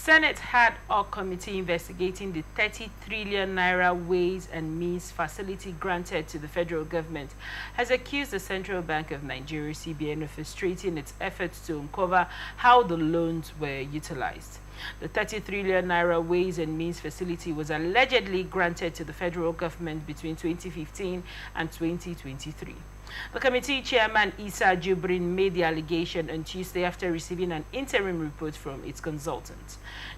Senate had a committee investigating the 30 trillion naira Ways and Means facility granted to the federal government has accused the Central Bank of Nigeria (CBN) of frustrating its efforts to uncover how the loans were utilized. The 30 trillion naira Ways and Means facility was allegedly granted to the federal government between 2015 and 2023. The committee chairman Issa Jubrin made the allegation on Tuesday after receiving an interim report from its consultant.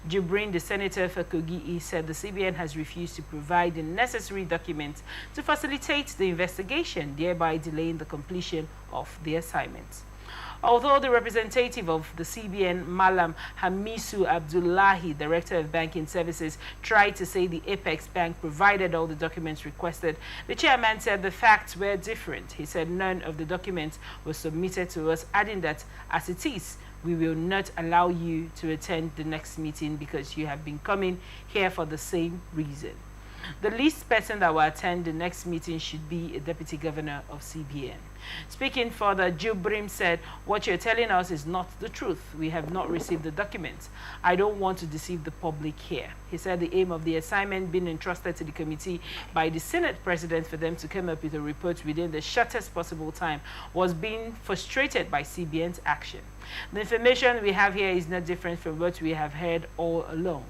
Jubrin, the senator for Kogi East, said the CBN has refused to provide the necessary documents to facilitate the investigation, thereby delaying the completion of the assignment. Although the representative of the CBN, Malam Hamisu Abdullahi, Director of Banking Services, tried to say the Apex Bank provided all the documents requested, the chairman said the facts were different. He said none of the documents were submitted to us, adding that as it is, we will not allow you to attend the next meeting because you have been coming here for the same reason. The least person that will attend the next meeting should be a deputy governor of CBN. Speaking further, Jubrim said, "What you're telling us is not the truth. We have not received the documents. I don't want to deceive the public here." He said the aim of the assignment being entrusted to the committee by the Senate President for them to come up with a report within the shortest possible time was being frustrated by CBN's action. The information we have here is not different from what we have heard all along.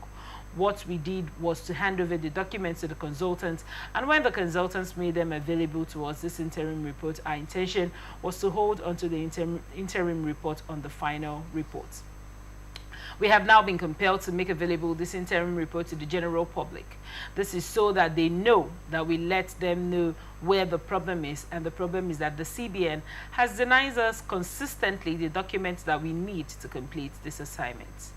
What we did was to hand over the documents to the consultants, and when the consultants made them available to us, this interim report, our intention was to hold onto the interim report on the final report. We have now been compelled to make available this interim report to the general public. This is so that they know that we let them know where the problem is, and the problem is that the CBN has denied us consistently the documents that we need to complete this assignment.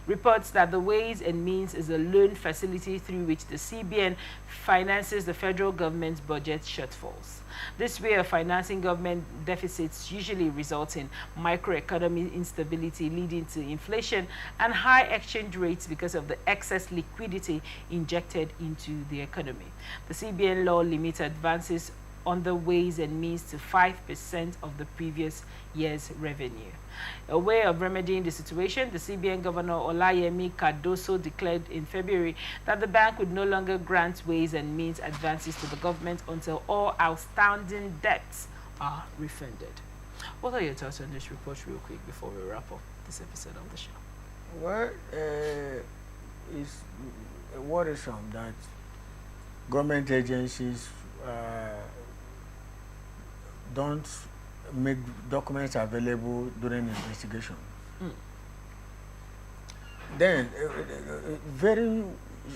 Reports that the Ways and Means is a loan facility through which the CBN finances the federal government's budget shortfalls. This way of financing government deficits usually results in microeconomic instability, leading to inflation and high exchange rates because of the excess liquidity injected into the economy. The CBN law limits advances on the Ways and Means to 5% of the previous year's revenue. A way of remedying the situation, the CBN Governor Olayemi Cardoso declared in February that the bank would no longer grant Ways and Means advances to the government until all outstanding debts are refunded. What are your thoughts on this report real quick before we wrap up this episode of the show? Well, it's worrisome that government agencies don't make documents available during investigation. Then, very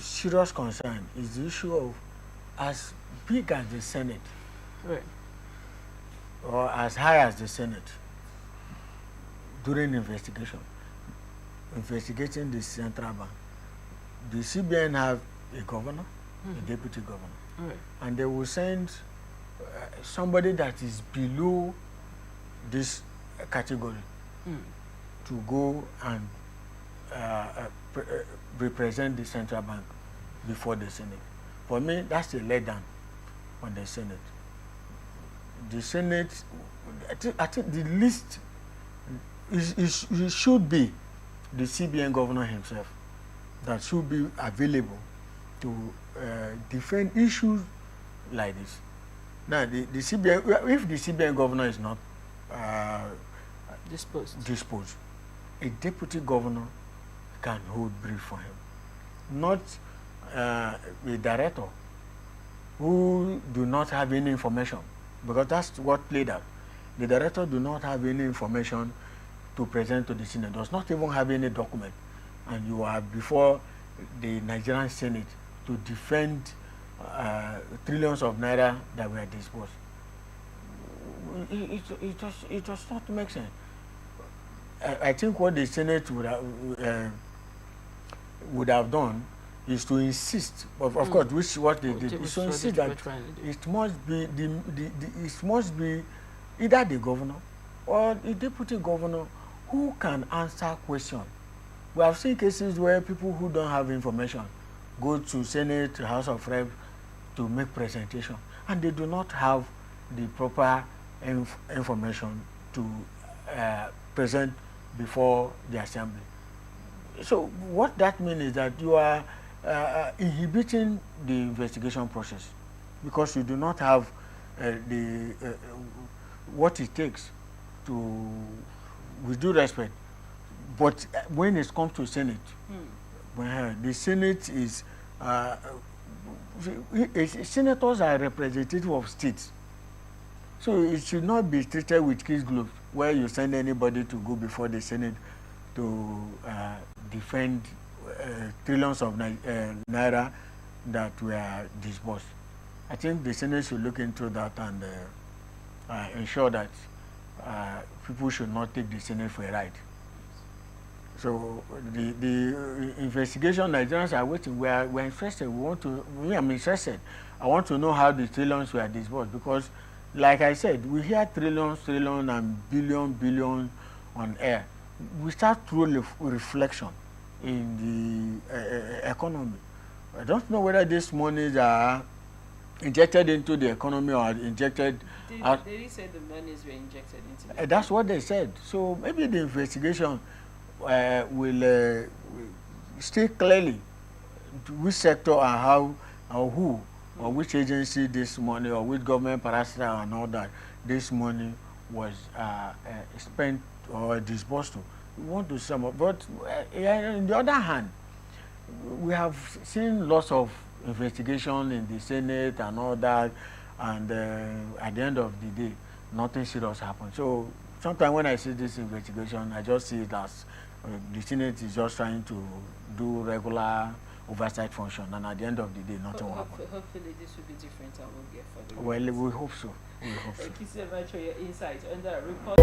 serious concern is the issue of as big as the Senate, Right. or as high as the Senate, during investigating the central bank. The CBN have a governor, a deputy governor, Right. and they will send somebody that is below this category to go and represent the central bank before the Senate. For me, that's a letdown on the Senate. The Senate, I think the least it should be the CBN governor himself that should be available to defend issues like this. Now, the CBN, if the CBN governor is not disposed, a deputy governor can hold brief for him, not a director who do not have any information, because that's what played out. The director do not have any information to present to the Senate, does not even have any document, and you are before the Nigerian Senate to defend trillions of naira that were disbursed. It does not make sense. I think what the Senate would have done is to insist, of course, which what they did, is to insist that it must be either the governor or the deputy governor who can answer questions. We have seen cases where people who don't have information go to Senate, House of Reps to make presentation, and they do not have the proper information to present before the assembly. So what that means is that you are inhibiting the investigation process because you do not have the what it takes to, with due respect. But when it comes to Senate, the Senate is senators are representative of states, so it should not be treated with kid gloves where you send anybody to go before the Senate to defend trillions of naira that were disbursed. I think the Senate should look into that and ensure that people should not take the Senate for a ride. So the investigation Nigerians are waiting. We're interested. I'm interested. I want to know how the trillions were disbursed because, like I said, we hear trillions, and billion on air. We start through reflection in the economy. I don't know whether these monies are injected into the economy or injected. They didn't say the monies were injected into. That's what they said. So maybe the investigation will state clearly which sector and how or who or which agency this money or which government parastatal and all that this money was spent or disbursed to. We want to sum up, but on the other hand, we have seen lots of investigation in the Senate and all that, and at the end of the day, nothing serious happened. So sometimes when I see this investigation, I just see it as the Senate is just trying to do regular oversight function, and at the end of the day, nothing will happen. Hopefully, this will be different and we'll get further. Well, we hope so. Thank you so much for your insight on that report.